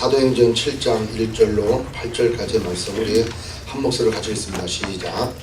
사도행전 7장 1절로 8절까지의 말씀 우리 한 목소리를 가지겠습니다. 시작.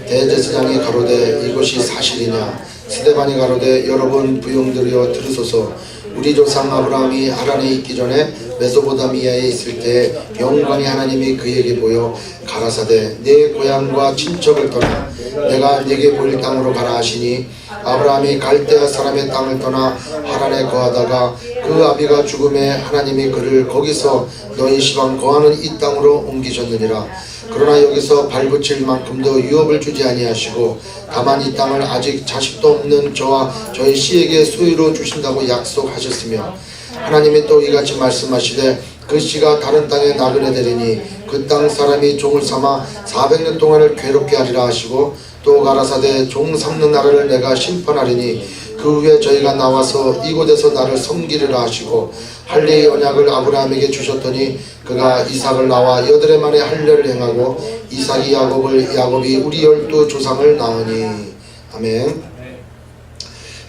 대제사장이 가로되 이것이 사실이냐? 스데반이 가로되 여러분 부용들여 들으소서. 우리 조상 아브라함이 하란에 있기 전에 메소포타미아에 있을 때 영광의 하나님이 그에게 보여 가라사대 내 고향과 친척을 떠나 내가 네게 보일 땅으로 가라 하시니 아브라함이 갈대아 사람의 땅을 떠나 하란에 거하다가 그 아비가 죽음에 하나님이 그를 거기서 너희 시방 거하는 이 땅으로 옮기셨느니라. 그러나 여기서 발붙일 만큼도 유업을 주지 아니하시고 다만 이 땅을 아직 자식도 없는 저와 저희 씨에게 소유로 주신다고 약속하셨으며 하나님이 또 이같이 말씀하시되 그 씨가 다른 땅에 나그네 되리니 그 땅 사람이 종을 삼아 400년 동안을 괴롭게 하리라 하시고 또 가라사대 종 삼는 나라를 내가 심판하리니 그 후에 저희가 나와서 이곳에서 나를 섬기리라 하시고 할례의 언약을 아브라함에게 주셨더니 그가 이삭을 낳아 여드레 만에 할례를 행하고 이삭이 야곱이 우리 12 조상을 낳으니. 아멘.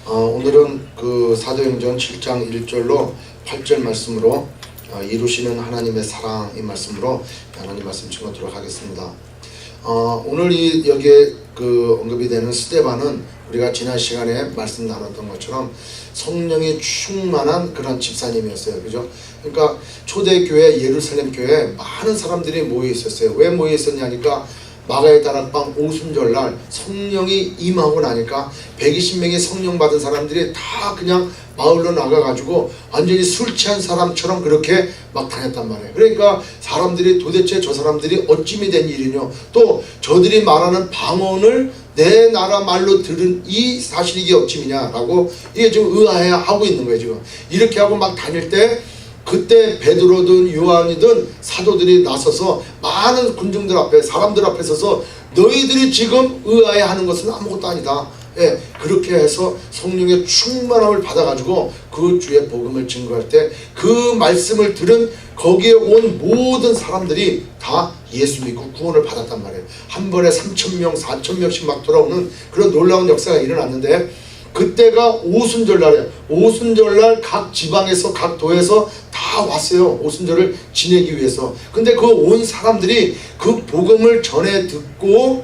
오늘은 그 사도행전 7장 1절로 8절 말씀으로 이루시는 하나님의 사랑 이 말씀으로 하나님 말씀 증거하도록 하겠습니다. 오늘 여기에 그 언급이 되는 스데반은 우리가 지난 시간에 말씀 나눴던 것처럼 성령이 충만한 그런 집사님이었어요. 그죠? 그러니까 초대교회 예루살렘 교회에 많은 사람들이 모여 있었어요. 왜 모여 있었냐니까 마가의 다락방 오순절날 성령이 임하고 나니까 120명의 성령 받은 사람들이 다 그냥 마을로 나가가지고 완전히 술 취한 사람처럼 그렇게 막 다녔단 말이에요. 그러니까 사람들이 도대체 저 사람들이 어찌미 된 일이뇨, 또 저들이 말하는 방언을 내 나라 말로 들은 이 사실이 이게 어찌미냐라고 이게 지금 의아해하고 있는 거예요. 지금 이렇게 하고 막 다닐 때 그때 베드로든 요한이든 사도들이 나서서 많은 군중들 앞에 사람들 앞에 서서 너희들이 지금 의아해하는 것은 아무것도 아니다. 예, 그렇게 해서 성령의 충만함을 받아가지고 그 주의 복음을 증거할 때 그 말씀을 들은 거기에 온 모든 사람들이 다 예수 믿고 구원을 받았단 말이에요. 한 번에 3,000명 4,000명씩 막 돌아오는 그런 놀라운 역사가 일어났는데 그때가 오순절날이에요. 오순절날 각 지방에서 각 도에서 다 왔어요. 오순절을 지내기 위해서. 근데 그 온 사람들이 그 복음을 전해 듣고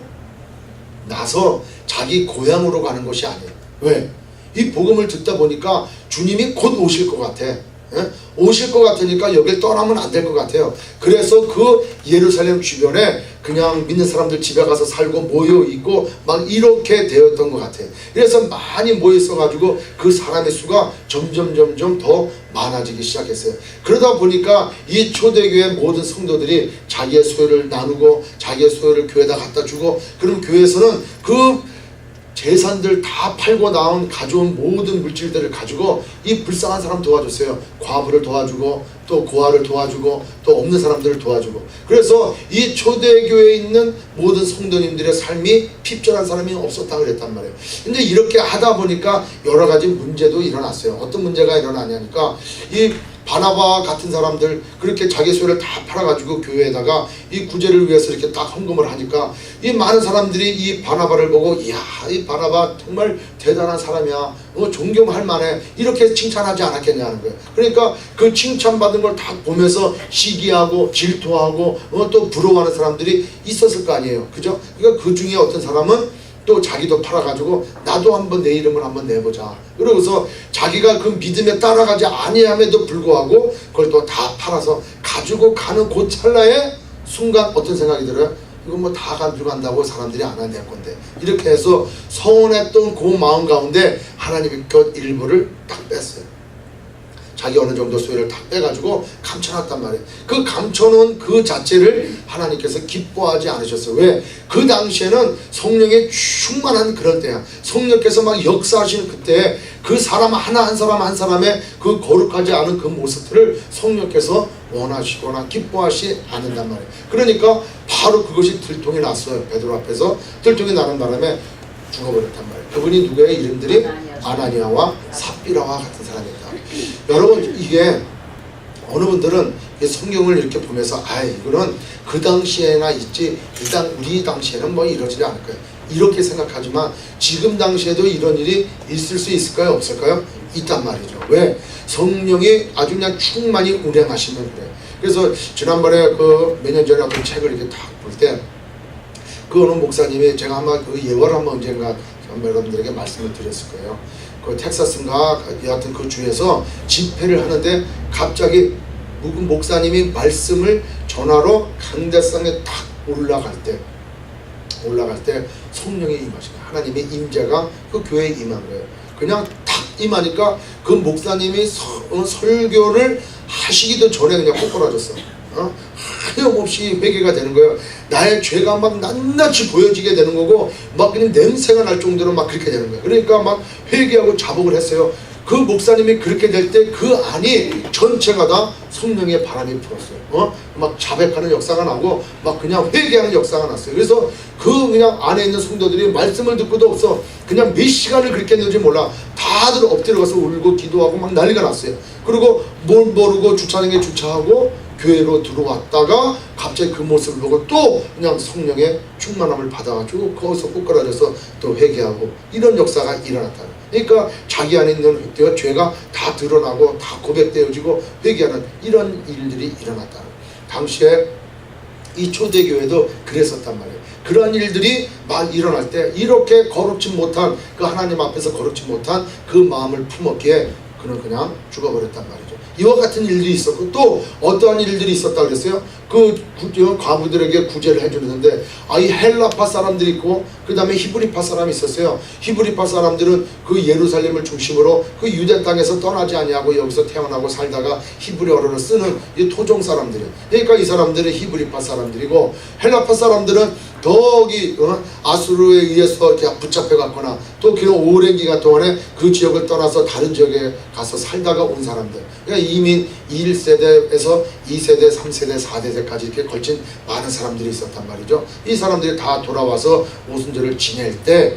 나서 자기 고향으로 가는 것이 아니에요. 왜? 이 복음을 듣다 보니까 주님이 곧 오실 것 같아. 예? 오실 것 같으니까 여길 떠나면 안 될 것 같아요. 그래서 그 예루살렘 주변에 그냥 믿는 사람들 집에 가서 살고 모여 있고 막 이렇게 되었던 것 같아요. 그래서 많이 모여 있어 가지고 그 사람의 수가 점점 더 많아지기 시작했어요. 그러다 보니까 이 초대교회 모든 성도들이 자기의 소유를 나누고 자기의 소유를 교회에다 갖다 주고, 그럼 교회에서는 그 재산들 다 팔고 나온 가져온 모든 물질들을 가지고 이 불쌍한 사람 도와줬어요. 과부를 도와주고 또 고아를 도와주고 또 없는 사람들을 도와주고. 그래서 이 초대교회에 있는 모든 성도님들의 삶이 핍절한 사람이 없었다 그랬단 말이에요. 근데 이렇게 하다 보니까 여러 가지 문제도 일어났어요. 어떤 문제가 일어나냐니까 이 바나바 같은 사람들 그렇게 자기 소유를 다 팔아가지고 교회에다가 이 구제를 위해서 이렇게 딱 헌금을 하니까 이 많은 사람들이 이 바나바를 보고 이야 이 바나바 정말 대단한 사람이야, 존경할 만해, 이렇게 칭찬하지 않았겠냐는 거예요. 그러니까 그 칭찬받은 걸 다 보면서 시기하고 질투하고 또 부러워하는 사람들이 있었을 거 아니에요. 그죠? 그러니까 그 중에 어떤 사람은 또 자기도 팔아가지고 나도 한번 내 이름을 한번 내보자. 그러고서 자기가 그 믿음에 따라가지 아니함에도 불구하고 그걸 또 다 팔아서 가지고 가는 그 찰나에 순간 어떤 생각이 들어요? 이거 뭐 다 가지고 간다고 사람들이 안 한대 건데. 이렇게 해서 서운했던 그 마음 가운데 하나님이 그 일부를 딱 뺐어요. 자기 어느 정도 소유를 다 빼가지고 감춰놨단 말이에요. 그 감춰놓은 그 자체를 하나님께서 기뻐하지 않으셨어요. 왜? 그 당시에는 성령의 충만한 그런 때야. 성령께서 막 역사하시는 그때 그 사람 하나 한 사람 한 사람의 그 거룩하지 않은 그 모습들을 성령께서 원하시거나 기뻐하시 않는단 말이에요. 그러니까 바로 그것이 들통이 났어요. 베드로 앞에서 들통이 나는 바람에 죽어버렸단 말이에요. 그분이 누구예요? 이름들이 아나니아와 삽비라와 같은 사람이다. 여러분, 이게 어느 분들은 성경을 이렇게 보면서 이거는 그 당시에나 있지 우리 당시에는 뭐 이러지 않을 거예요, 이렇게 생각하지만 지금 당시에도 이런 일이 있을 수 있을까요? 없을까요? 있단 말이죠. 왜? 성령이 아주 그냥 충만히 운행하시면 그래요. 그래서 지난번에 그 몇 년 전에 어떤 책을 이렇게 딱 볼 때 그 어느 목사님이 제가 아마 그 예화를 한번 언젠가 여러분들에게 말씀을 드렸을 거예요. 그 텍사스인가 여하튼 그 주에서 집회를 하는데 갑자기 누군 목사님이 말씀을 전화로 강대상에 딱 올라갈 때 성령이 임하신 거예요. 하나님의 임재가 그 교회에 임한 거예요. 그냥 탁 임하니까 그 목사님이 설교를 하시기도 전에 그냥 꼬꾸라졌어. 하염없이 회개가 되는 거예요. 나의 죄가 막 낱낱이 보여지게 되는 거고 막 그냥 냄새가 날 정도로 막 그렇게 되는 거예요. 그러니까 막 회개하고 자복을 했어요. 그 목사님이 그렇게 될 때 그 안이 전체가 다 성령의 바람이 불었어요. 막 자백하는 역사가 나고 막 그냥 회개하는 역사가 났어요. 그래서 그 그냥 안에 있는 성도들이 말씀을 듣고도 없어. 그냥 몇 시간을 그렇게 했는지 몰라. 다들 엎드려 가서 울고 기도하고 막 난리가 났어요. 그리고 뭘 모르고 주차장에 주차하고 교회로 들어왔다가 갑자기 그 모습을 보고 또 그냥 성령의 충만함을 받아가지고 거기서 꼬꾸라져서 또 회개하고 이런 역사가 일어났다. 그러니까 자기 안에 있는 죄가 다 드러나고 다 고백되어지고 회개하는 이런 일들이 일어났다. 당시에 이 초대교회도 그랬었단 말이에요. 그러한 일들이 막 일어날 때 이렇게 거룩지 못한 그 하나님 앞에서 거룩지 못한 그 마음을 품었기에 그는 그냥 죽어버렸단 말이죠. 이와 같은 일들이 있었고 또 어떠한 일들이 있었다 그랬어요? 그 과부들에게 구제를 해주는데 이 헬라파 사람들이 있고 그 다음에 히브리파 사람이 있었어요. 히브리파 사람들은 그 예루살렘을 중심으로 그 유대 땅에서 떠나지 아니하고 여기서 태어나고 살다가 히브리어를 쓰는 이 토종 사람들이에요. 그러니까 이 사람들은 히브리파 사람들이고 헬라파 사람들은 더기 아수르에 의해서 이렇게 붙잡혀 갔거나 또 그 오랜 기간 동안에 그 지역을 떠나서 다른 지역에 가서 살다가 온 사람들. 그러니까 이민 1세대에서 2세대, 3세대, 4세대까지 이렇게 걸친 많은 사람들이 있었단 말이죠. 이 사람들이 다 돌아와서 오순절을 지낼 때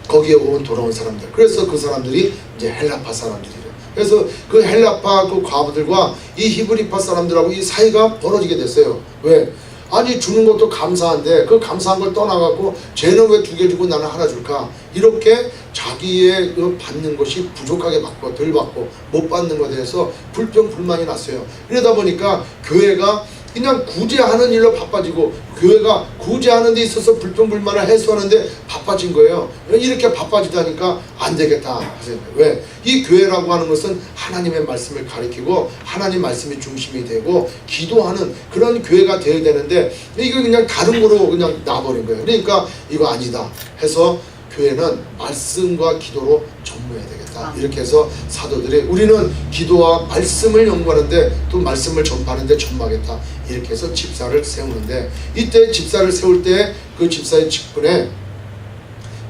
거기에 돌아온 사람들. 그래서 그 사람들이 이제 헬라파 사람들이에요. 그래서 그 헬라파 그 과부들과 이 히브리파 사람들하고 이 사이가 벌어지게 됐어요. 왜? 아니 주는 것도 감사한데 그 감사한 걸 떠나갖고 쟤는 왜 2개 주고 나는 하나 줄까? 이렇게 자기의 받는 것이 부족하게 받고 덜 받고 못 받는 것에 대해서 불평불만이 났어요. 이러다 보니까 교회가 그냥 구제하는 일로 바빠지고 교회가 구제하는 데 있어서 불평불만을 해소하는데 바빠진 거예요. 이렇게 바빠지다니까 안 되겠다 하세요. 왜? 이 교회라고 하는 것은 하나님의 말씀을 가리키고 하나님 말씀이 중심이 되고 기도하는 그런 교회가 되어야 되는데 이거 그냥 다른 거로 그냥 놔버린 거예요. 그러니까 이거 아니다 해서 교회는 말씀과 기도로 전무해야 되겠다. 이렇게 해서 사도들이 우리는 기도와 말씀을 연구하는데 또 말씀을 전파하는데 전무하겠다. 이렇게 해서 집사를 세우는데 이때 집사를 세울 때 그 집사의 직분에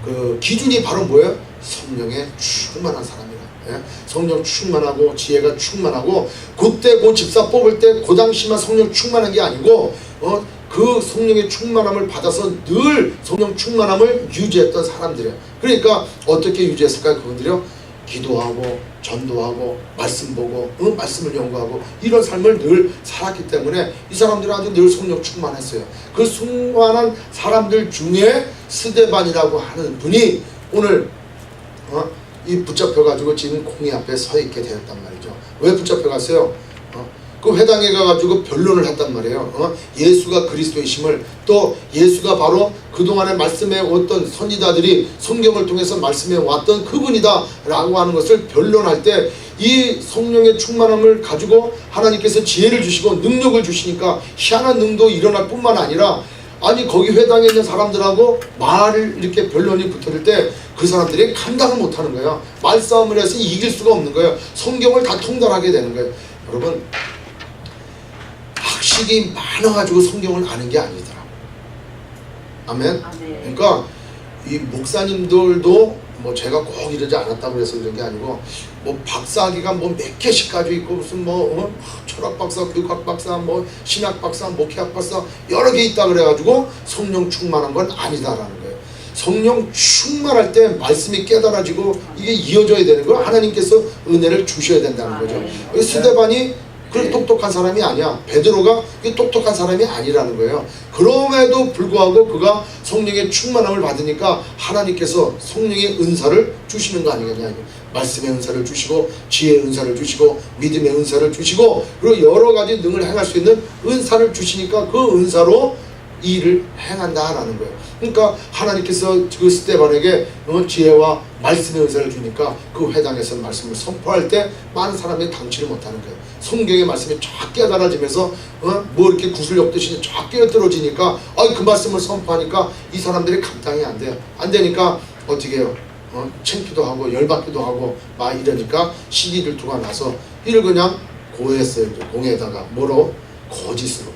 그 기준이 바로 뭐예요? 성령에 충만한 사람이라. 예? 성령 충만하고 지혜가 충만하고 그때 그 집사 뽑을 때 그 당시만 성령 충만한 게 아니고 그 성령의 충만함을 받아서 늘 성령 충만함을 유지했던 사람들이에요. 그러니까 어떻게 유지했을까요? 그분들이요? 기도하고 전도하고 말씀 보고 말씀을 연구하고 이런 삶을 늘 살았기 때문에 이 사람들은 아주 늘 성령 충만했어요. 그 충만한 사람들 중에 스데반이라고 하는 분이 오늘 이 붙잡혀가지고 지금 공의 앞에 서 있게 되었단 말이죠. 왜 붙잡혀갔어요? 그 회당에 가가지고 변론을 했단 말이에요. 예수가 그리스도이심을 또 예수가 바로 그동안에 말씀해 왔던 선지자들이 성경을 통해서 말씀해 왔던 그분이다 라고 하는 것을 변론할 때 이 성령의 충만함을 가지고 하나님께서 지혜를 주시고 능력을 주시니까 희한한 능도 일어날 뿐만 아니라 아니 거기 회당에 있는 사람들하고 말을 이렇게 변론이 붙을 때 그 사람들이 감당을 못하는 거예요. 말싸움을 해서 이길 수가 없는 거예요. 성경을 다 통달하게 되는 거예요. 여러분 학식이 많아가지고 성경을 아는 게 아니더라. 아멘. 그러니까 이 목사님들도 뭐 제가 꼭 이러지 않았다고 해서 그런 게 아니고 뭐 박사학위가 뭐 몇 개씩 가지고 있고 무슨 뭐 철학 박사, 교육학 박사, 뭐 신학 박사, 목회학 박사 여러 개 있다 그래가지고 성령 충만한 건 아니다라는 거예요. 성령 충만할 때 말씀이 깨달아지고 이게 이어져야 되는 거 하나님께서 은혜를 주셔야 된다는 거죠. 스데반이 그 똑똑한 사람이 아니야. 베드로가 똑똑한 사람이 아니라는 거예요. 그럼에도 불구하고 그가 성령의 충만함을 받으니까 하나님께서 성령의 은사를 주시는 거 아니겠냐. 말씀의 은사를 주시고 지혜의 은사를 주시고 믿음의 은사를 주시고 그리고 여러 가지 능을 행할 수 있는 은사를 주시니까 그 은사로 이 일을 행한다라는 거예요. 그러니까 하나님께서 그 스데반에게 지혜와 말씀의 은사를 주니까 그 회당에서 말씀을 선포할 때 많은 사람이 당치를 못하는 거예요. 성경의 말씀이 쫙 깨달아지면서 뭐 이렇게 구슬 엮듯이 쫙 깨어들어지니까 그 말씀을 선포하니까 이 사람들이 감당이 안 돼요. 안 되니까 어떻게 해요? 창피도 하고 열받기도 하고 막 이러니까 시기를 두고 나서 이를 그냥 고했어요. 공에다가 뭐로? 거짓으로.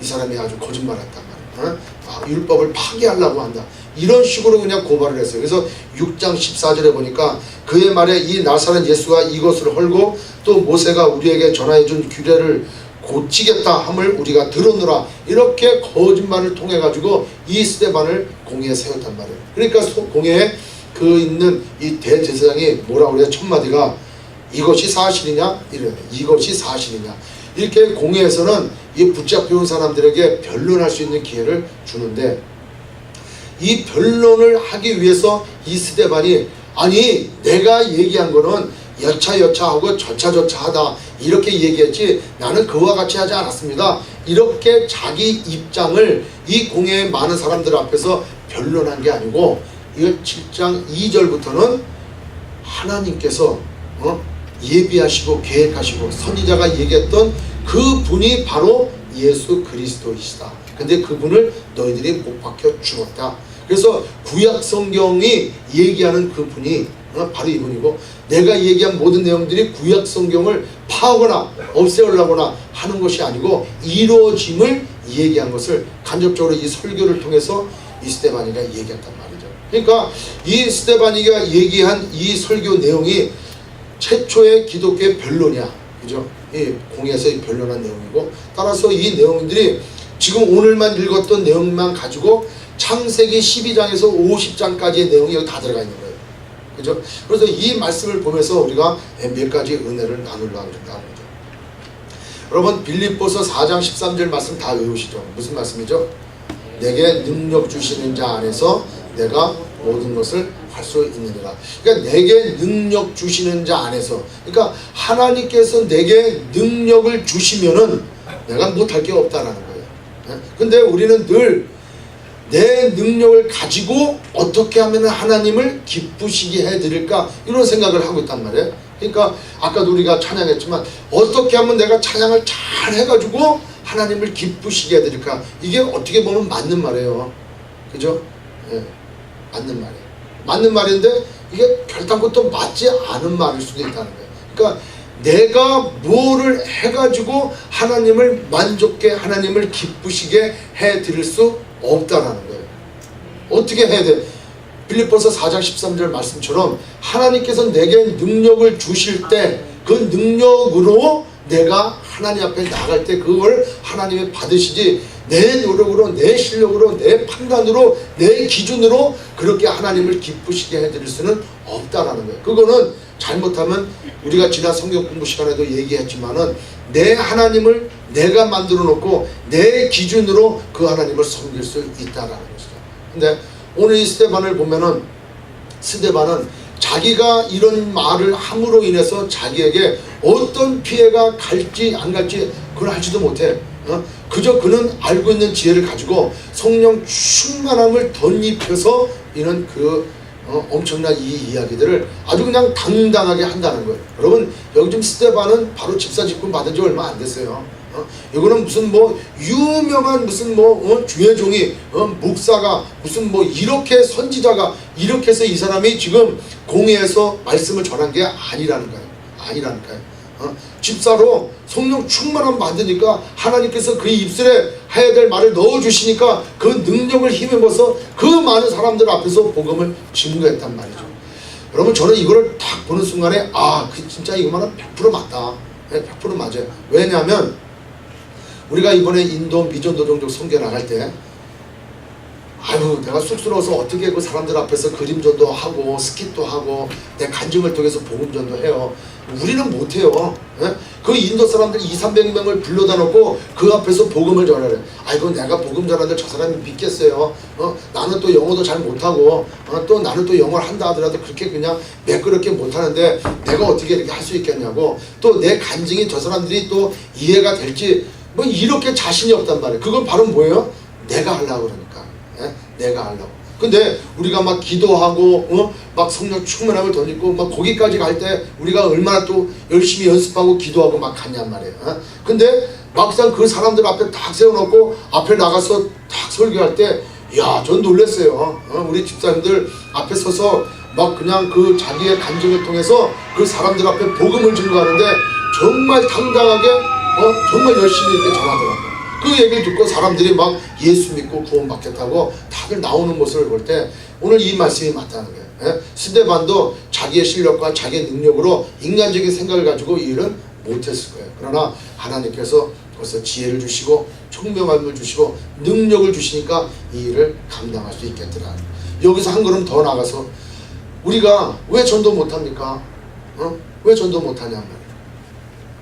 이 사람이 아주 거짓말했단 말이에요. 율법을 파기하려고 한다. 이런 식으로 그냥 고발을 했어요. 그래서 6장 14절에 보니까 그의 말에 이 나사렛 예수가 이것을 헐고 또 모세가 우리에게 전하여준 규례를 고치겠다 함을 우리가 들었노라. 이렇게 거짓말을 통해 가지고 이 스데반을 공회에 세웠단 말이에요. 그러니까 공회에 그 있는 이 대제사장이 뭐라고 그래요? 첫 마디가 이것이 사실이냐? 이래요. 이것이 사실이냐? 이렇게 공회에서는 이 붙잡혀온 사람들에게 변론할 수 있는 기회를 주는데 이 변론을 하기 위해서 이 스데반이 아니 내가 얘기한 거는 여차여차하고 저차저차하다 이렇게 얘기했지 나는 그와 같이 하지 않았습니다. 이렇게 자기 입장을 이 공회의 많은 사람들 앞에서 변론한 게 아니고 이거 7장 2절부터는 하나님께서 예비하시고 계획하시고 선지자가 얘기했던 그 분이 바로 예수 그리스도이시다. 근데 그분을 너희들이 못 박혀 죽었다. 그래서 구약 성경이 얘기하는 그 분이 바로 이분이고 내가 얘기한 모든 내용들이 구약 성경을 파하거나 없애려거나 하는 것이 아니고 이루어짐을 얘기한 것을 간접적으로 이 설교를 통해서 이 스데반이가 얘기했단 말이죠. 그러니까 이 스데반이가 얘기한 이 설교 내용이 최초의 기독교의 변론이야. 그죠? 이 공회에서 변론한 내용이고 따라서 이 내용들이 지금 오늘만 읽었던 내용만 가지고 창세기 12장에서 50장까지의 내용이 여기 다 들어가 있는 거예요. 그죠? 그래서 이 말씀을 보면서 우리가 몇 가지 은혜를 나누려고 한다는 거죠. 여러분 빌립보서 4장 13절 말씀 다 외우시죠? 무슨 말씀이죠? 내게 능력 주시는 자 안에서 내가 모든 것을 할 수 있느니라. 그러니까 내게 능력 주시는 자 안에서 그러니까 하나님께서 내게 능력을 주시면은 내가 못할 게 없다라는 거예요. 근데 우리는 늘 내 능력을 가지고 어떻게 하면 하나님을 기쁘시게 해드릴까 이런 생각을 하고 있단 말이에요. 그러니까 아까도 우리가 찬양했지만 어떻게 하면 내가 찬양을 잘 해가지고 하나님을 기쁘시게 해드릴까 이게 어떻게 보면 맞는 말이에요. 그죠? 예, 맞는 말이에요. 맞는 말인데 이게 결단코 또 맞지 않은 말일 수도 있다는 거예요. 그러니까 내가 뭐를 해가지고 하나님을 만족해 하나님을 기쁘시게 해드릴 수 없다라는 거예요. 어떻게 해야 돼? 빌립보서 4장 13절 말씀처럼 하나님께서 내게 능력을 주실 때 그 능력으로 내가 하나님 앞에 나갈 때 그걸 하나님이 받으시지 내 노력으로 내 실력으로 내 판단으로 내 기준으로 그렇게 하나님을 기쁘시게 해드릴 수는 없다라는 거예요. 그거는 잘못하면 우리가 지난 성경 공부 시간에도 얘기했지만은 내 하나님을 내가 만들어 놓고 내 기준으로 그 하나님을 섬길 수 있다라는 것이죠. 근데 오늘 이 스데반을 보면은 스데반은 자기가 이런 말을 함으로 인해서 자기에게 어떤 피해가 갈지 안 갈지 그걸 알지도 못해. 그저 그는 알고 있는 지혜를 가지고 성령 충만함을 덧입혀서 이런 그 엄청난 이 이야기들을 아주 그냥 당당하게 한다는 거예요. 여러분 여기 지금 스데반은 바로 집사 직분 받은 지 얼마 안 됐어요. 이거는 무슨 뭐 유명한 무슨 뭐 주의 종이 목사가 무슨 뭐 이렇게 선지자가 이렇게 해서 이 사람이 지금 공회에서 말씀을 전한 게 아니라니까요. 집사로 성령 충만함 받으니까 하나님께서 그 입술에 해야 될 말을 넣어주시니까 그 능력을 힘입어서 그 많은 사람들 앞에서 복음을 증거했단 말이죠. 여러분 저는 이거를 딱 보는 순간에 그 진짜 이거만은 100% 맞다. 100% 맞아요. 왜냐하면 우리가 이번에 인도 미전도종족 선교 나갈 때 아유 내가 쑥스러워서 어떻게 그 사람들 앞에서 그림전도 하고 스킷도 하고 내 간증을 통해서 복음전도 해요. 우리는 못해요. 예? 그 인도 사람들 200~300명을 불러다 놓고 그 앞에서 복음을 전하래. 아이고 내가 복음 전하는데 저 사람이 믿겠어요. 나는 또 영어도 잘 못하고 또 나는 또 영어를 한다 하더라도 그렇게 그냥 매끄럽게 못하는데 내가 어떻게 이렇게 할 수 있겠냐고. 또 내 간증이 저 사람들이 또 이해가 될지 뭐 이렇게 자신이 없단 말이에요. 그건 바로 뭐예요? 내가 하려고 그러니까. 예? 내가 하려고. 근데 우리가 막 기도하고 막 성령 충만함을 던지고 막 거기까지 갈 때 우리가 얼마나 또 열심히 연습하고 기도하고 막 갔냔 말이에요. 근데 막상 그 사람들 앞에 딱 세워놓고 앞에 나가서 딱 설교할 때 야, 전 놀랐어요. 우리 집사님들 앞에 서서 막 그냥 그 자기의 간증을 통해서 그 사람들 앞에 복음을 증거하는데 정말 당당하게 정말 열심히 이렇게 전하더라고요. 그 얘기를 듣고 사람들이 막 예수 믿고 구원받겠다고 다들 나오는 모습을 볼 때 오늘 이 말씀이 맞다는 거예요. 예? 스데반도 자기의 실력과 자기의 능력으로 인간적인 생각을 가지고 이 일은 못했을 거예요. 그러나 하나님께서 벌써 지혜를 주시고 총명함을 주시고 능력을 주시니까 이 일을 감당할 수 있겠더라. 여기서 한 걸음 더 나가서 우리가 왜 전도 못합니까? 왜 전도 못하냐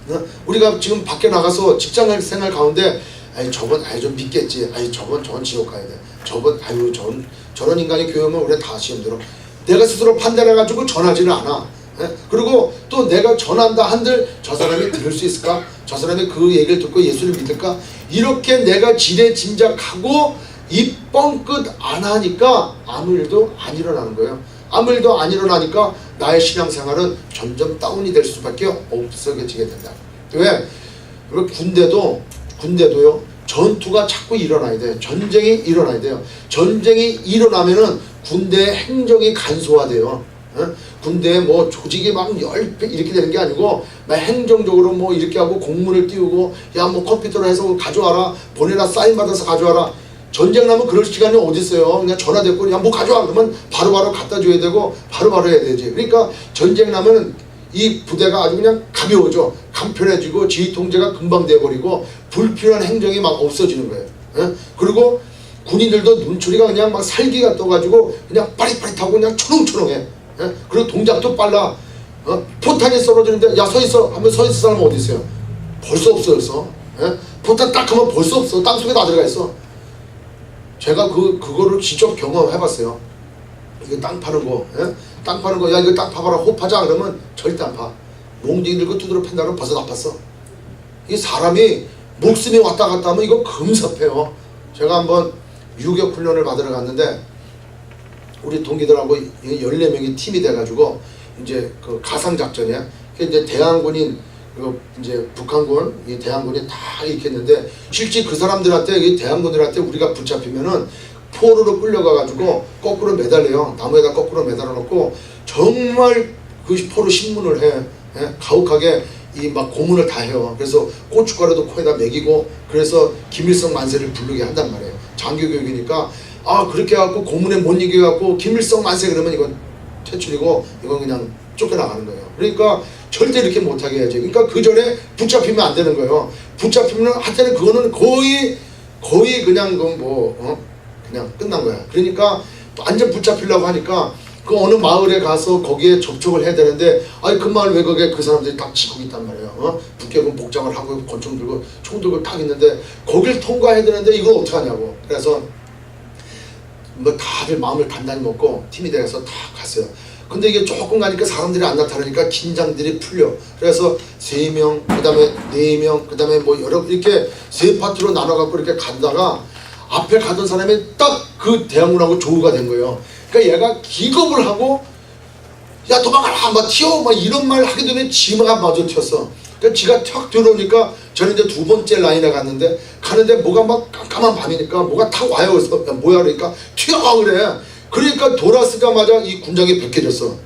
말이에요. 우리가 지금 밖에 나가서 직장 생활 가운데 아이 저번 좀 믿겠지. 아이 저번 지옥 가야 돼. 저런 인간이 교회 오면 우리 다 시험 들어. 내가 스스로 판단해가지고 전하지는 않아. 그리고 또 내가 전한다 한들 저 사람이 들을 수 있을까? 저 사람이 그 얘기를 듣고 예수를 믿을까? 이렇게 내가 지레짐작하고 입 뻥끗 안 하니까 아무 일도 안 일어나는 거예요. 아무 일도 안 일어나니까 나의 신앙생활은 점점 다운이 될 수밖에 없어지게 된다. 왜? 군대도요. 전투가 자꾸 일어나야 돼요. 전쟁이 일어나야 돼요. 전쟁이 일어나면은 군대의 행정이 간소화돼요. 군대에 뭐 조직이 막 10배 이렇게 되는 게 아니고 막 행정적으로 뭐 이렇게 하고 공문을 띄우고 야 뭐 컴퓨터로 해서 가져와라 보내라 사인 받아서 가져와라. 전쟁 나면 그럴 시간이 어디 있어요. 그냥 전화됐고 야 뭐 가져와 그러면 바로바로 갖다 줘야 되고 바로바로 해야 되지. 그러니까 전쟁 나면 이 부대가 아주 그냥 가벼워져. 간편해지고 지휘 통제가 금방 돼버리고 불필요한 행정이 막 없어지는 거예요. 그리고 군인들도 눈초리가 그냥 막 살기가 떠가지고 그냥 빠릿빠릿하고 그냥 초롱초롱해. 그리고 동작도 빨라. 포탄이 썰어지는데 야 서있어 하면 서있을 사람은 어디 있어요? 벌써 없어졌어. 포탄 딱 하면 벌써 없어. 땅속에 다 들어가 있어. 제가 그거를 직접 경험해봤어요. 이거 땅 파는 거. 땅 파는 거, 야 이거 땅 파봐라 호파자 그러면 절대 안 파. 몽둥이 들고 두드려 팬다 그러면 벌써 나빴어. 이 사람이 목숨이 왔다 갔다 하면 이거 금섭해요. 제가 한번 유격 훈련을 받으러 갔는데 우리 동기들하고 14명이 팀이 돼가지고 이제 그 가상작전이야. 이제 대항군인 이제 북한군 이 대항군이 다 이렇게 했는데 실제 그 사람들한테 이 대항군들한테 우리가 붙잡히면은 포로로 끌려가가지고 거꾸로 매달려요. 나무에다 거꾸로 매달아 놓고 정말 그 포로 신문을 해. 가혹하게 이 막 고문을 다 해요. 그래서 고춧가루도 코에다 먹이고 그래서 김일성 만세를 부르게 한단 말이에요. 장교교육이니까 그렇게 해갖고 고문에 못 이겨갖고 김일성 만세 그러면 이건 퇴출이고 이건 그냥 쫓겨나가는 거예요. 그러니까 절대 이렇게 못하게 해야지. 그러니까 그 전에 붙잡히면 안 되는 거예요. 붙잡히면 하여튼 그거는 거의 그냥 그냥 끝난 거야. 그러니까 완전 붙잡히려고 하니까 그 어느 마을에 가서 거기에 접촉을 해야 되는데 그 마을 외곽에 그 사람들이 딱 지키고 있단 말이에요. 북괴군 복장을 하고 권총 들고 총 들고 딱 있는데 거길 통과해야 되는데 이걸 어떻게 하냐고. 그래서 뭐 다들 마음을 단단히 먹고 팀이 돼서 다 갔어요. 근데 이게 조금 가니까 사람들이 안 나타나니까 긴장들이 풀려. 그래서 3명, 그 다음에 4명, 그 다음에 뭐 여러 이렇게 3파트로 나눠갖고 이렇게 가다가 앞에 가던 사람이 딱 그 대항군하고 조우가 된 거예요. 그러니까 얘가 기겁을 하고 야 도망가라 막 튀어 막 이런 말 하게 되면 지가 마저 튀었어. 그러니까 지가 탁 들어오니까 저는 이제 2번째 라인에 가는데 뭐가 막 깜깜한 밤이니까 뭐가 탁 와요. 그래서 뭐야 그러니까 튀어 그래. 그러니까 돌아서자마자 이 군장이 벗겨졌어.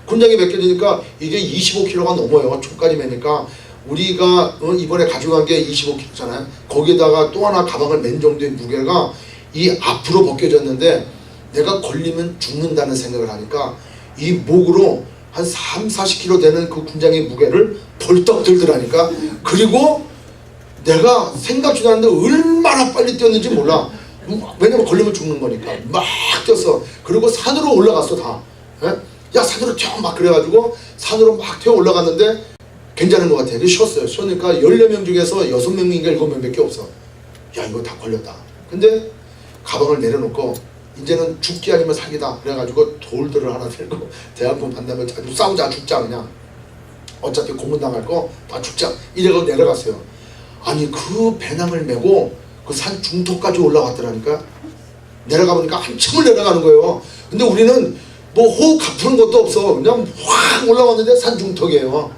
군장이 벗겨지니까 이게 25kg가 넘어요. 총까지 매니까 우리가 이번에 가지고 간 게 25kg잖아요. 거기다가 또 하나 가방을 맨 정도의 무게가 이 앞으로 벗겨졌는데 내가 걸리면 죽는다는 생각을 하니까 이 목으로 한 30~40kg 되는 그 군장의 무게를 벌떡 들더라니까. 그리고 내가 생각지도 않는데 얼마나 빨리 뛰었는지 몰라. 왜냐면 걸리면 죽는 거니까 막 뛰었어. 그리고 산으로 올라갔어 다. 예? 야 산으로 튀어 막 그래가지고 산으로 막 튀어 올라갔는데 괜찮은 것 같아. 그래서 쉬었어요. 쉬니까 14명 중에서 6명인가 7명밖에 없어. 야 이거 다 걸렸다. 근데 가방을 내려놓고 이제는 죽기 아니면 살기다. 그래가지고 돌들을 하나 들고 대학원 만나면 싸우자 죽자 그냥. 어차피 고문당할 거 다 죽자. 이래가지고 내려갔어요. 아니 그 배낭을 메고 그 산 중턱까지 올라왔더라니까. 내려가 보니까 한참을 내려가는 거예요. 근데 우리는 뭐 호흡 가푸는 것도 없어. 그냥 확 올라왔는데 산 중턱이에요.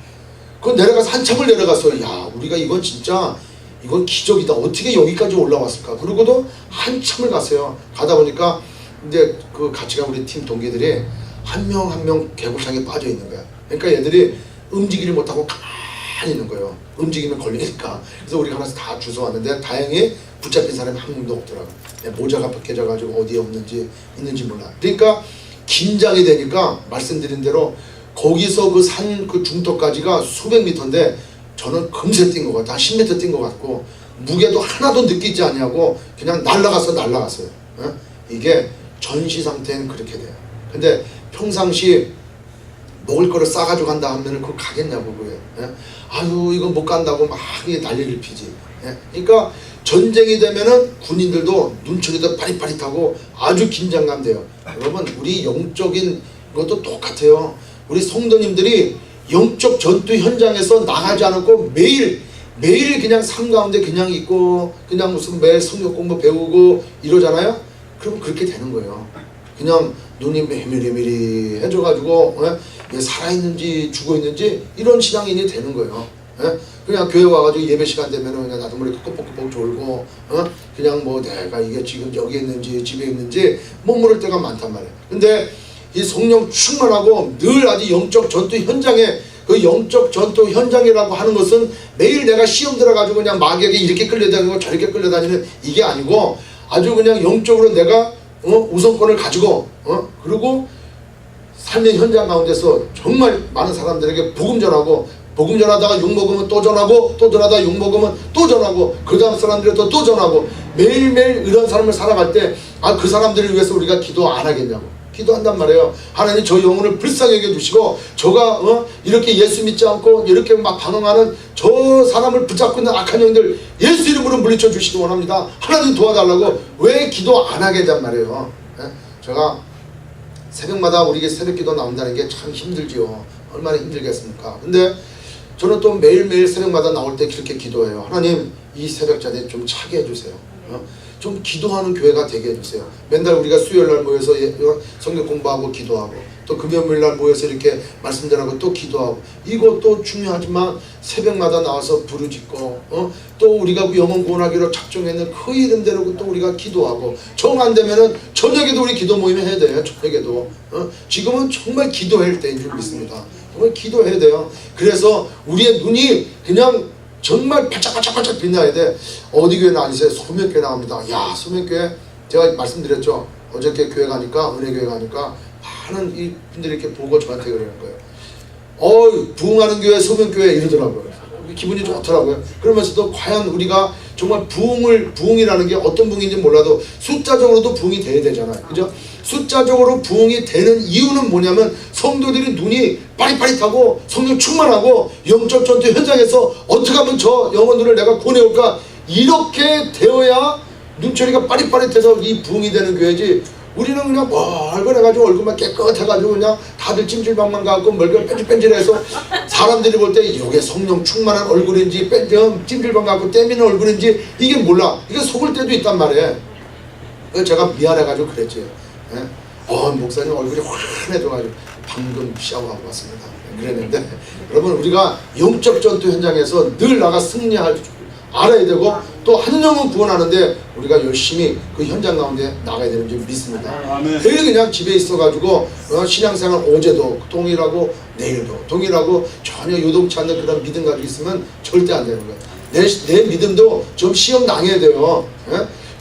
그 내려가서 한참을 내려갔어요. 야 우리가 이건 진짜 이건 기적이다. 어떻게 여기까지 올라왔을까. 그러고도 한참을 갔어요. 가다 보니까 이제 그 같이 간 우리 팀 동기들이 한 명 한 명 개구상에 빠져 있는 거야. 그러니까 얘들이 움직이를 못하고 가만히 있는 거예요. 움직이면 걸리니까. 그래서 우리가 하나씩 다 주워왔는데 다행히 붙잡힌 사람이 한 명도 없더라고. 모자가 벗겨져가지고 어디에 없는지 있는지 몰라. 그러니까 긴장이 되니까 말씀드린 대로 거기서 그 산 그 중턱까지가 수백 미터인데 저는 금세 뛴 것 같아. 한 10m 뛴 것 같고 무게도 하나도 느끼지 않냐고 그냥 날라갔어요. 어? 이게 전시 상태는 그렇게 돼요. 근데 평상시 먹을 거를 싸가지고 간다 하면은 그걸 가겠냐고 그게. 예? 아유 이거 못 간다고 막 난리를 피지. 예? 그러니까 전쟁이 되면은 군인들도 눈초리도 빠릿빠릿하고 아주 긴장감 돼요. 여러분 우리 영적인 것도 똑같아요. 우리 성도님들이 영적 전투 현장에서 나가지 않고 매일 그냥 삶 가운데 그냥 있고 그냥 무슨 매일 성경 공부 배우고 이러잖아요. 그럼 그렇게 되는 거예요. 그냥 눈이 메밀메밀이 해져가지고 살아있는지 죽어있는지 이런 신앙인이 되는 거예요. 그냥 교회 와가지고 예배 시간 되면 그냥 나도 모르게 끄뻑끄뻑 졸고 그냥 뭐 내가 이게 지금 여기 있는지 집에 있는지 못 모를 때가 많단 말이에요. 근데 이 성령 충만하고 늘 아주 영적 전투 현장에 그 영적 전투 현장이라고 하는 것은 매일 내가 시험 들어가지고 그냥 마귀에게 이렇게 끌려다니고 저렇게 끌려다니는 이게 아니고 아주 그냥 영적으로 내가 우선권을 가지고 그리고 삶의 현장 가운데서 정말 많은 사람들에게 복음 전하고 복음 전하다가 욕 먹으면 또 전하고 또 전하다가 욕 먹으면 또 전하고 그 다음 사람들한테 또 전하고 매일매일 이런 삶을 살아갈 때 아 그 사람들을 위해서 우리가 기도 안 하겠냐고 기도한단 말이에요. 하나님 저 영혼을 불쌍히 여겨주시고 저가 이렇게 예수 믿지 않고 이렇게 막 방황하는 저 사람을 붙잡고 있는 악한 영들 예수 이름으로 물리쳐 주시기 원합니다. 하나님 도와달라고 왜 기도 안 하겠단 말이에요. 제가 새벽마다 우리에게 새벽 기도 나온다는 게 참 힘들지요. 얼마나 힘들겠습니까? 근데 저는 또 매일매일 새벽마다 나올 때 그렇게 기도해요. 하나님 이 새벽자들 좀 차게 해주세요. 좀 기도하는 교회가 되게 해주세요. 맨날 우리가 수요일날 모여서 성경 공부하고 기도하고 또 금요일날 모여서 이렇게 말씀 전하고 또 기도하고 이것도 중요하지만 새벽마다 나와서 부르짖고 또 우리가 영혼 구원하기로 작정했는 그 이름대로 또 우리가 기도하고 정 안 되면은 저녁에도 우리 기도 모임 해야 돼요. 저녁에도 지금은 정말 기도할 때인 줄 믿습니다. 정말 기도해야 돼요. 그래서 우리의 눈이 그냥 정말 반짝반짝반짝 빛나야 돼. 어디 교회 나가세요? 소명교회 나갑니다. 야 소명교회 제가 말씀드렸죠. 어저께 교회 가니까 은혜교회 가니까 많은 이 분들이 이렇게 보고 저한테 그러는 거예요. 부흥하는 교회 소명교회 이러더라고요. 기분이 좋더라고요. 그러면서도 과연 우리가 정말 부흥이라는 게 어떤 부흥인지 몰라도 숫자적으로도 부흥이 돼야 되잖아요. 그죠? 숫자적으로 부흥이 되는 이유는 뭐냐면 성도들이 눈이 빠릿빠릿하고 성령 충만하고 영적 전투 현장에서 어떻게 하면 저 영혼들을 내가 구원해올까 이렇게 되어야 눈초리가 빠릿빠릿해서 이 부흥이 되는 교회지. 우리는 그냥 멀거해가지고 얼굴만 깨끗해가지고 그냥 다들 찜질방만 가고 멀건 뺀질뺀질해서 사람들이 볼 때 이게 성령 충만한 얼굴인지 찜질방 가고 땜이는 얼굴인지 이게 몰라. 이게 속을 때도 있단 말이에요. 그래서 제가 미안해가지고 그랬지. 목사님 얼굴이 환해져가지고 방금 샤워하고 왔습니다. 그랬는데 여러분 우리가 영적 전투 현장에서 늘 나가 승리할 줄 알아야 되고 또 한 영혼 구원하는데 우리가 열심히 그 현장 가운데 나가야 되는 줄 믿습니다. 늘 그냥 집에 있어가지고 신앙생활 어제도 동일하고 내일도 동일하고 전혀 요동치 않는 그런 믿음 가지고 있으면 절대 안 되는 거예요. 내 믿음도 좀 시험 당해야 돼요.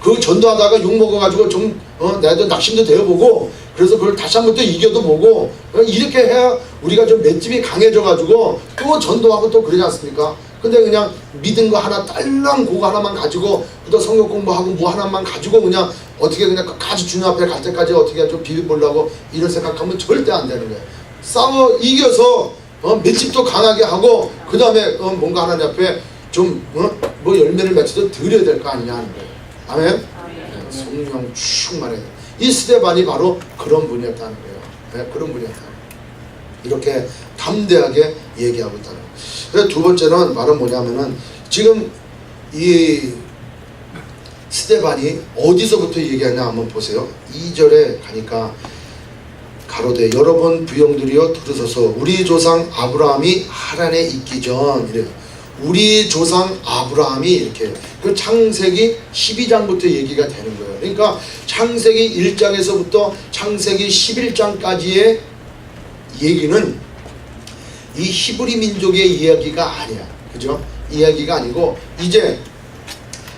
그 전도하다가 욕 먹어가지고 좀 나도 낙심도 되어보고 그래서 그걸 다시 한번 또 이겨도 보고 이렇게 해야 우리가 좀 맷집이 강해져가지고 또 전도하고 또 그러지 않습니까? 근데 그냥 믿은 거 하나 딸랑 그거 하나만 가지고 또 성경 공부하고 뭐 하나만 가지고 그냥 어떻게 그냥 끝까지 주님 앞에 갈 때까지 어떻게 좀 비벼보려고 이런 생각하면 절대 안 되는 거예요. 싸워 이겨서 맷집도 강하게 하고 그 다음에 뭔가 하나님 앞에 좀 뭐 열매를 맺혀서 드려야 될 거 아니냐 하는 거예요. 아멘? 네, 성령 충만해. 이 스데반이 바로 그런 분이었다는 거예요. 네, 그런 분이었다. 이렇게 담대하게 얘기하고 있다는 거예요. 그래서 두 번째는 말은 뭐냐면은 지금 이 스데반이 어디서부터 얘기하냐 한번 보세요. 2절에 가니까 가로되 여러분 부형들이여 들으소서 우리 조상 아브라함이 하란에 있기 전 이래요. 우리 조상 아브라함이 이렇게 그 창세기 12장부터 얘기가 되는 거예요. 그러니까 창세기 1장에서부터 창세기 11장까지의 얘기는 이 히브리 민족의 이야기가 아니야. 그죠? 이야기가 아니고 이제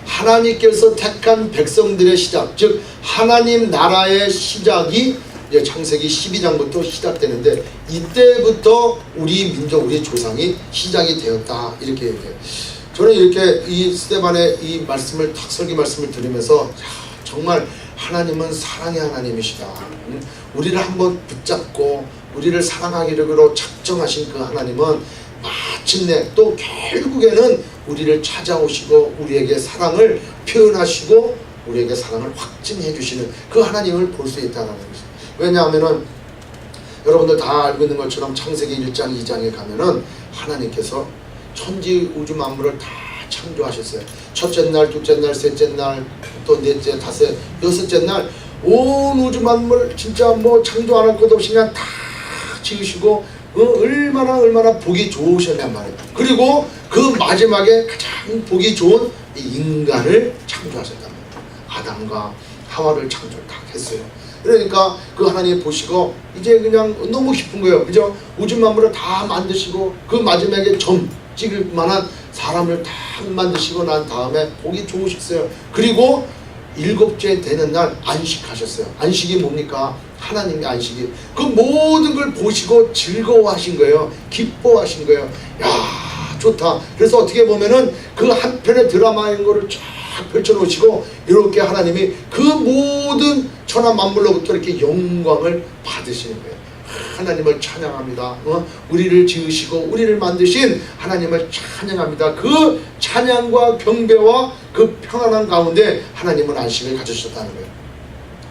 하나님께서 택한 백성들의 시작, 즉 하나님 나라의 시작이 이제 창세기 12장부터 시작되는데 이때부터 우리 민족, 우리 조상이 시작이 되었다 이렇게 얘기해요. 저는 이렇게 이 스데반의 이 말씀을 설교 말씀을 들으면서 정말 하나님은 사랑의 하나님이시다. 우리를 한번 붙잡고 우리를 사랑하기로 작정하신 그 하나님은 마침내 또 결국에는 우리를 찾아오시고 우리에게 사랑을 표현하시고 우리에게 사랑을 확증해 주시는 그 하나님을 볼 수 있다는 것입니다. 왜냐하면은 여러분들 다 알고 있는 것처럼 창세기 1장 2장에 가면은 하나님께서 천지 우주 만물을 다 창조하셨어요. 첫째 날, 둘째 날, 셋째 날, 또 넷째, 다섯, 여섯째 날 온 우주 만물 진짜 뭐 창조 안 할 것 없이 그냥 다 지으시고 얼마나 복이 좋으셨냔 말이에요. 그리고 그 마지막에 가장 복이 좋은 인간을 창조하셨단 말이에요. 아담과 하와를 창조를 다 했어요. 그러니까 그 하나님 보시고 이제 그냥 너무 기쁜 거예요. 그죠? 우주 만물을 다 만드시고 그 마지막에 점 찍을 만한 사람을 다 만드시고 난 다음에 복이 좋으셨어요. 그리고 일곱째 되는 날 안식하셨어요. 안식이 뭡니까? 하나님의 안식이. 그 모든 걸 보시고 즐거워하신 거예요. 기뻐하신 거예요. 야, 좋다. 그래서 어떻게 보면은 그 한 편의 드라마인 거를 쫙 펼쳐놓으시고 이렇게 하나님이 그 모든 천하 만물로부터 이렇게 영광을 받으시는 거예요. 하나님을 찬양합니다. 우리를 지으시고 우리를 만드신 하나님을 찬양합니다. 그 찬양과 경배와 그 평안한 가운데 하나님은 안식을 가지셨다는 거예요.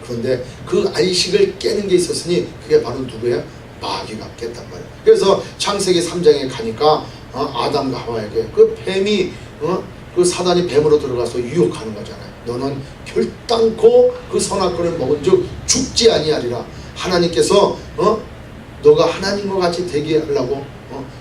그런데 그 안식을 깨는 게 있었으니 그게 바로 누구예요? 마귀가 깼단 말이에요. 그래서 창세기 3장에 가니까 아담과 하와에게 그 뱀이 그 사단이 뱀으로 들어가서 유혹하는 거잖아요. 너는 결단코 그 선악과를 먹은 즉 죽지 아니하리라. 하나님께서 너가 하나님과 같이 되게 하려고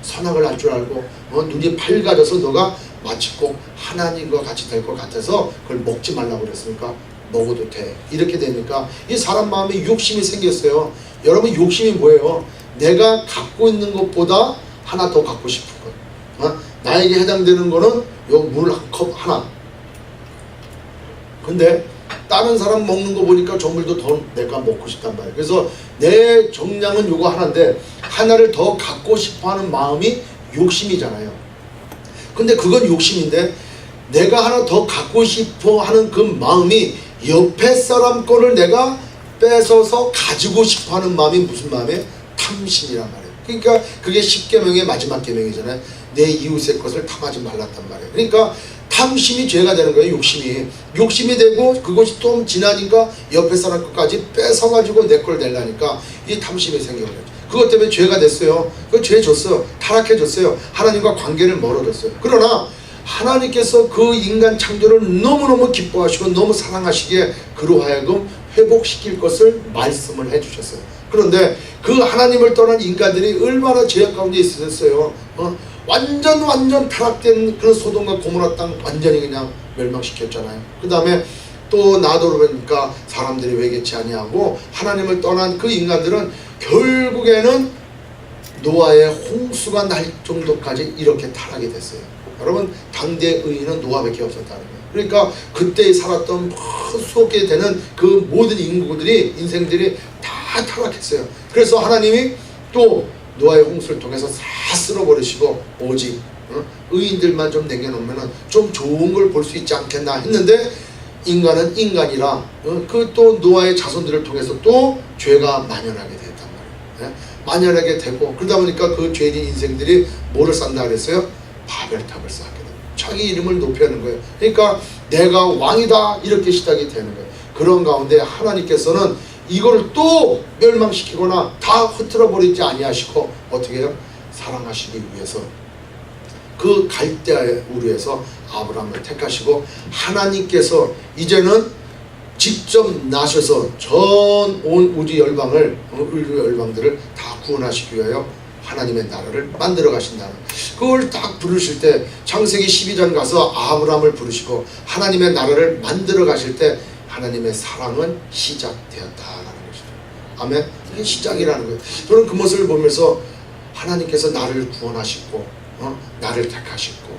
선악을 할 줄 알고 눈이 밝아져서 너가 마치 꼭 하나님과 같이 될 것 같아서 그걸 먹지 말라고 그랬으니까 먹어도 돼. 이렇게 되니까 이 사람 마음에 욕심이 생겼어요. 여러분 욕심이 뭐예요? 내가 갖고 있는 것보다 하나 더 갖고 싶은 것. 나에게 해당되는 거는 요 물 한 컵 하나. 근데 다른 사람 먹는 거 보니까 전물도 더 내가 먹고 싶단 말이에요. 그래서 내 정량은 요거 하나인데 하나를 더 갖고 싶어하는 마음이 욕심이잖아요. 근데 그건 욕심인데 내가 하나 더 갖고 싶어하는 그 마음이 옆에 사람 거를 내가 뺏어서 가지고 싶어하는 마음이 무슨 마음이에요? 탐심이란 말이에요. 그러니까 그게 10계명의 마지막 계명이잖아요. 내 이웃의 것을 탐하지 말랐단 말이에요. 그러니까 탐심이 죄가 되는 거예요. 욕심이 되고 그것이 좀 지나니까 옆에 사람 것까지 뺏어가지고 내 걸 내려니까 이 탐심이 생겨버려요. 그것 때문에 죄가 됐어요. 그 죄 줬어요. 타락해졌어요. 하나님과 관계를 멀어졌어요. 그러나 하나님께서 그 인간 창조를 너무너무 기뻐하시고 너무 사랑하시기에 그로 하여금 회복시킬 것을 말씀을 해주셨어요. 그런데 그 하나님을 떠난 인간들이 얼마나 죄악 가운데 있었어요. 완전 타락된 그런 소돔과 고모라 땅 완전히 그냥 멸망시켰잖아요. 그 다음에 또 나돌아보니까 사람들이 회개치 아니하고 하나님을 떠난 그 인간들은 결국에는 노아의 홍수가 날 정도까지 이렇게 타락이 됐어요. 여러분 당대의 의인은 노아밖에 없었다는 거예요. 그러니까 그때 살았던 수억 개 되는 그 모든 인구들이 인생들이 다 타락했어요. 그래서 하나님이 또 노아의 홍수를 통해서 다 쓸어버리시고 오직 의인들만 좀 남겨놓으면 좀 좋은 걸 볼 수 있지 않겠나 했는데 인간은 인간이라 그 또 노아의 자손들을 통해서 또 죄가 만연하게 됐단 말이에요. 만연하게 되고 그러다 보니까 그 죄인 인생들이 뭐를 쌓는다 그랬어요? 바벨탑을 쌓게 돼요. 자기 이름을 높이는 거예요. 그러니까 내가 왕이다 이렇게 시작이 되는 거예요. 그런 가운데 하나님께서는 이거를 또 멸망시키거나 다 흐트러 버리지 아니하시고 어떻게 해요? 사랑하시기 위해서 그 갈대아의 우르에서 아브라함을 택하시고 하나님께서 이제는 직접 나셔서 전 온 우주 열방을 인류 열방들을 다 구원하시기 위하여 하나님의 나라를 만들어 가신다는 그걸 딱 부르실 때 창세기 12장 가서 아브라함을 부르시고 하나님의 나라를 만들어 가실 때 하나님의 사랑은 시작되었다라는 것이죠. 아멘. 이게 시작이라는 거예요. 저는 그 모습을 보면서 하나님께서 나를 구원하시고 나를 택하시고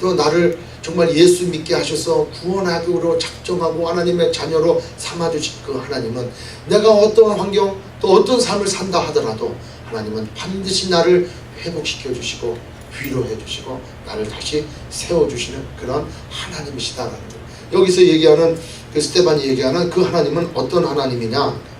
또 나를 정말 예수 믿게 하셔서 구원하기로 작정하고 하나님의 자녀로 삼아주신 그 하나님은 내가 어떤 환경 또 어떤 삶을 산다 하더라도 하나님은 반드시 나를 회복시켜 주시고 위로해 주시고 나를 다시 세워주시는 그런 하나님이시다라는 거예요. 여기서 얘기하는 그 스데반이 얘기하는 그 하나님은 어떤 하나님이냐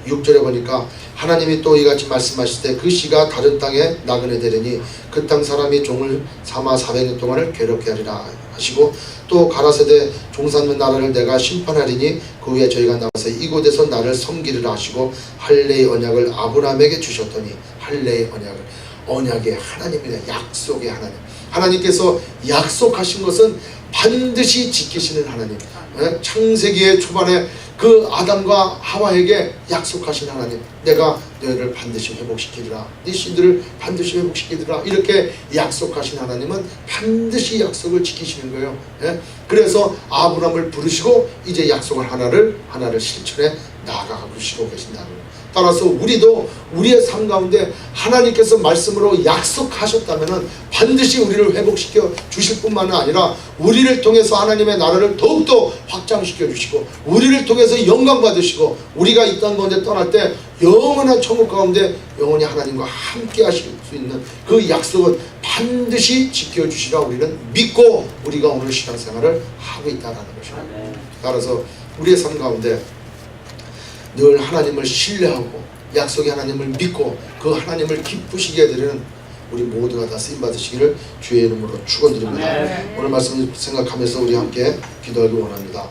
6절에 보니까 하나님이 또 이같이 말씀하실 때 그 씨가 다른 땅에 나그네 되려니 그 땅 사람이 종을 삼아 400년 동안을 괴롭게 하리라 하시고 또 가라사대 종삼는 나라를 내가 심판하리니 그 후에 저희가 나와서 이곳에서 나를 섬기리라 하시고 할례의 언약을 아브라함에게 주셨더니 할례의 언약의 하나님이다. 약속의 하나님. 하나님께서 약속하신 것은 반드시 지키시는 하나님. 창세기의 초반에 그 아담과 하와에게 약속하신 하나님, 내가 너희를 반드시 회복시키리라, 네 씨들을 반드시 회복시키리라 이렇게 약속하신 하나님은 반드시 약속을 지키시는 거예요. 그래서 아브라함을 부르시고 이제 약속을 하나를 실천해 나아가시고 계신다는 거예요. 따라서 우리도 우리의 삶 가운데 하나님께서 말씀으로 약속하셨다면 반드시 우리를 회복시켜 주실 뿐만 아니라 우리를 통해서 하나님의 나라를 더욱더 확장시켜 주시고 우리를 통해서 영광 받으시고 우리가 이 땅 가운데 떠날 때 영원한 천국 가운데 영원히 하나님과 함께 하실 수 있는 그 약속은 반드시 지켜주시라 우리는 믿고 우리가 오늘 신앙생활을 하고 있다는 것입니다. 따라서 우리의 삶 가운데 늘 하나님을 신뢰하고 약속의 하나님을 믿고 그 하나님을 기쁘시게 해드리는 우리 모두가 다 쓰임받으시기를 주의 이름으로 축원드립니다. 오늘 말씀을 생각하면서 우리 함께 기도하기 원합니다.